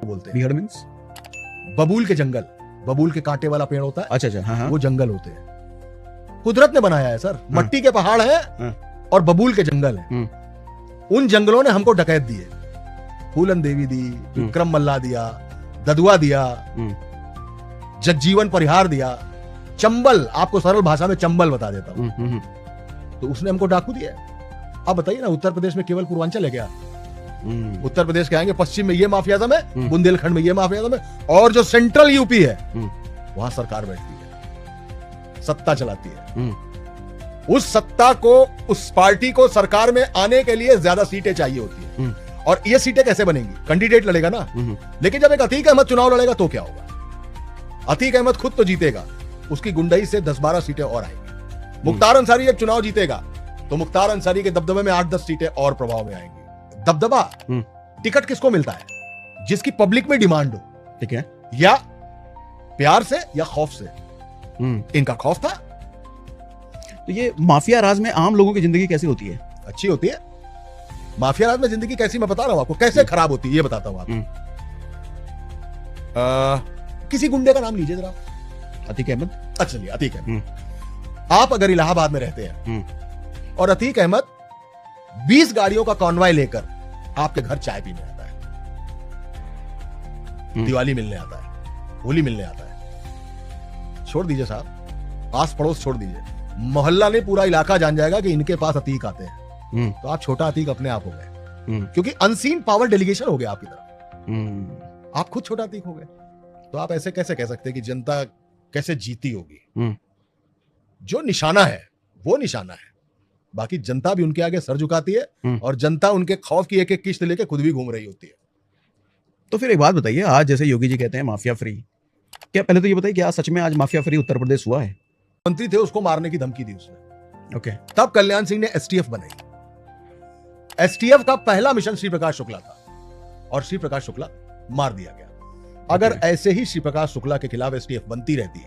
बोलते हैं। बीहड़ मीन्स बबूल के जंगल, बबूल के कांटे वाला पेड़ होता है, अच्छा हाँ हाँ। वो जंगल होते हैं। कुदरत ने बनाया है सर, मट्टी के पहाड़ हैं और बबूल के जंगल हैं। उन जंगलों ने हमको डकैत दिए, फूलन देवी दी, विक्रम मल्ला दिया, ददुआ दिया, जगजीवन परिहार दिया, चंबल, आपको सरल भाषा में चंबल बता देता हूं, तो उसने हमको डाकू दिया। अब बताइए ना, उत्तर प्रदेश में केवल पूर्वांचल है क्या? उत्तर प्रदेश के आएंगे, पश्चिम में ये माफियाजम है, बुंदेलखंड में ये माफियाजम है, और जो सेंट्रल यूपी है वहां सरकार बैठती है, सत्ता चलाती है। उस सत्ता को, उस पार्टी को सरकार में आने के लिए ज्यादा सीटें चाहिए होती है। और ये सीटें कैसे बनेंगी? कैंडिडेट लड़ेगा ना, लेकिन जब एक अतीक अहमद चुनाव लड़ेगा तो क्या होगा? अतीक अहमद खुद तो जीतेगा, उसकी गुंडई से 10-12 सीटें और आएंगी। मुख्तार अंसारी जब चुनाव जीतेगा तो मुख्तार अंसारी के दबदबे में 8-10 सीटें और प्रभाव में आएंगी। दबदबा, टिकट किसको मिलता है? जिसकी पब्लिक में डिमांड हो, ठीक है, या प्यार से या खौफ से। इनका खौफ था। तो ये माफिया राज में आम लोगों की जिंदगी कैसी होती है? अच्छी होती है। माफिया राज में जिंदगी कैसी, मैं बता रहा हूं आपको, कैसे खराब होती है ये बताता हूं आपको। किसी गुंडे का नाम लीजिए जरा। अतीक अहमद। अच्छा चलिए, अतीक अहमद। आप अगर इलाहाबाद में रहते हैं और अतीक अहमद 20 गाड़ियों का कॉन्वॉय लेकर आपके घर चाय पीने आता है, दिवाली मिलने आता है, होली मिलने आता है, छोड़ दीजिए साहब, आस पड़ोस छोड़ दीजिए, मोहल्ला नहीं पूरा इलाका जान जाएगा कि इनके पास अतीक आते हैं। तो आप छोटा अतीक अपने आप हो गए, क्योंकि अनसीन पावर डेलीगेशन हो गया आपकी तरफ। आप खुद छोटा अतीक हो गए। तो आप ऐसे कैसे कह सकते हैं कि जनता कैसे जीती होगी? जो निशाना है वो निशाना है, बाकी जनता भी उनके आगे सर झुकाती है, और जनता उनके खौफ की एक एक किश्त लेके खुद भी घूम रही होती है। तो फिर एक बात बताइए, आज जैसे योगी जी कहते हैं माफिया फ्री, क्या पहले तो ये बताइए क्या सच में आज माफिया फ्री उत्तर प्रदेश हुआ है? मंत्री थे, उसको मारने की धमकी दी उसने। ओके। तब कल्याण सिंह ने एसटीएफ बनाई। एसटीएफ का पहला मिशन श्री प्रकाश शुक्ला था, और श्री प्रकाश शुक्ला मार दिया गया। अगर ऐसे ही श्री प्रकाश शुक्ला के खिलाफ एसटीएफ बनती रहती,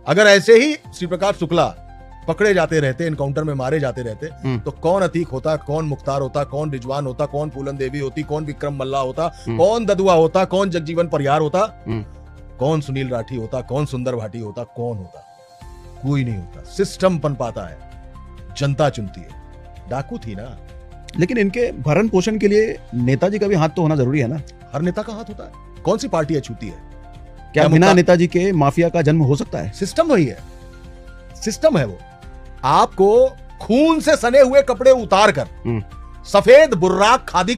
अगर ऐसे ही श्री प्रकाश शुक्ला पकड़े जाते रहते, एनकाउंटर में मारे जाते रहते, तो कौन अतीक होता, कौन मुख्तार होता, कौन रिजवान होता, कौन फूलन देवी होती, कौन विक्रम मल्ला होता, कौन ददुआ होता, कौन जगजीवन परिहार होता, कौन सुनील राठी होता, कौन सुंदर भाटी होता, कौन होता? कोई नहीं होता। सिस्टम पनपाता है, जनता चुनती है। डाकू थी ना। लेकिन इनके भरण पोषण के लिए नेताजी का भी हाथ तो होना जरूरी है ना? हर नेता का हाथ होता है। कौन सी पार्टी छूती है? क्या बिना नेताजी के माफिया का जन्म हो सकता है? सिस्टम वही है, सिस्टम है वो। आपको खून से सने हुए कपड़े उतार कर सफेद बुर्राक खादी